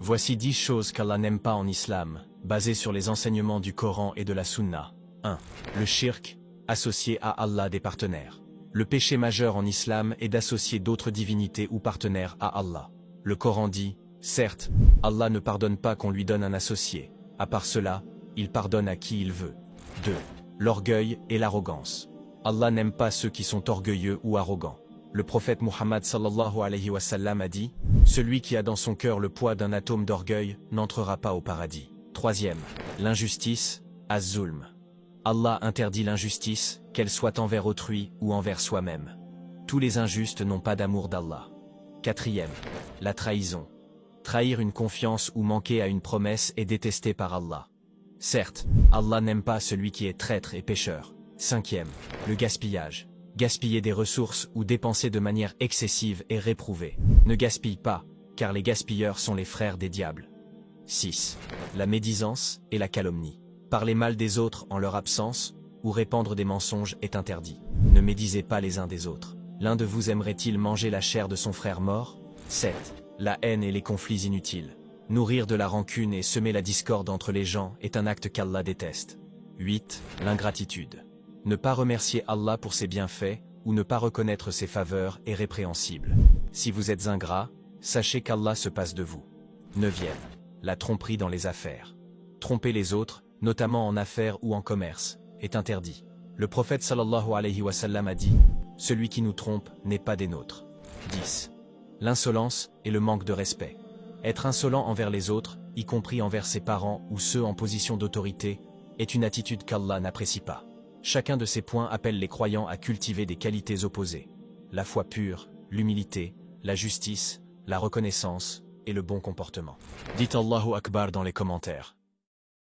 Voici 10 choses qu'Allah n'aime pas en islam, basées sur les enseignements du Coran et de la Sunna. 1. Le shirk, associer à Allah des partenaires. Le péché majeur en islam est d'associer d'autres divinités ou partenaires à Allah. Le Coran dit, certes, Allah ne pardonne pas qu'on lui donne un associé. À part cela, il pardonne à qui il veut. 2. L'orgueil et l'arrogance. Allah n'aime pas ceux qui sont orgueilleux ou arrogants. Le prophète Muhammad sallallahu alayhi wa sallam a dit, celui qui a dans son cœur le poids d'un atome d'orgueil n'entrera pas au paradis. 3. L'injustice, az-zulm. Allah interdit l'injustice, qu'elle soit envers autrui ou envers soi-même. Tous les injustes n'ont pas d'amour d'Allah. 4. La trahison. Trahir une confiance ou manquer à une promesse est détesté par Allah. Certes, Allah n'aime pas celui qui est traître et pécheur. 5. Le gaspillage. Gaspiller des ressources ou dépenser de manière excessive est réprouvé. Ne gaspille pas, car les gaspilleurs sont les frères des diables. 6. La médisance et la calomnie. Parler mal des autres en leur absence, ou répandre des mensonges est interdit. Ne médisez pas les uns des autres. L'un de vous aimerait-il manger la chair de son frère mort? 7. La haine et les conflits inutiles. Nourrir de la rancune et semer la discorde entre les gens est un acte qu'Allah déteste. 8. L'ingratitude. Ne pas remercier Allah pour ses bienfaits, ou ne pas reconnaître ses faveurs est répréhensible. Si vous êtes ingrat, sachez qu'Allah se passe de vous. 9. La tromperie dans les affaires. Tromper les autres, notamment en affaires ou en commerce, est interdit. Le prophète sallallahu alayhi wa sallam a dit, celui qui nous trompe n'est pas des nôtres. 10. L'insolence et le manque de respect. Être insolent envers les autres, y compris envers ses parents ou ceux en position d'autorité, est une attitude qu'Allah n'apprécie pas. Chacun de ces points appelle les croyants à cultiver des qualités opposées. La foi pure, l'humilité, la justice, la reconnaissance et le bon comportement. Dites Allahu Akbar dans les commentaires.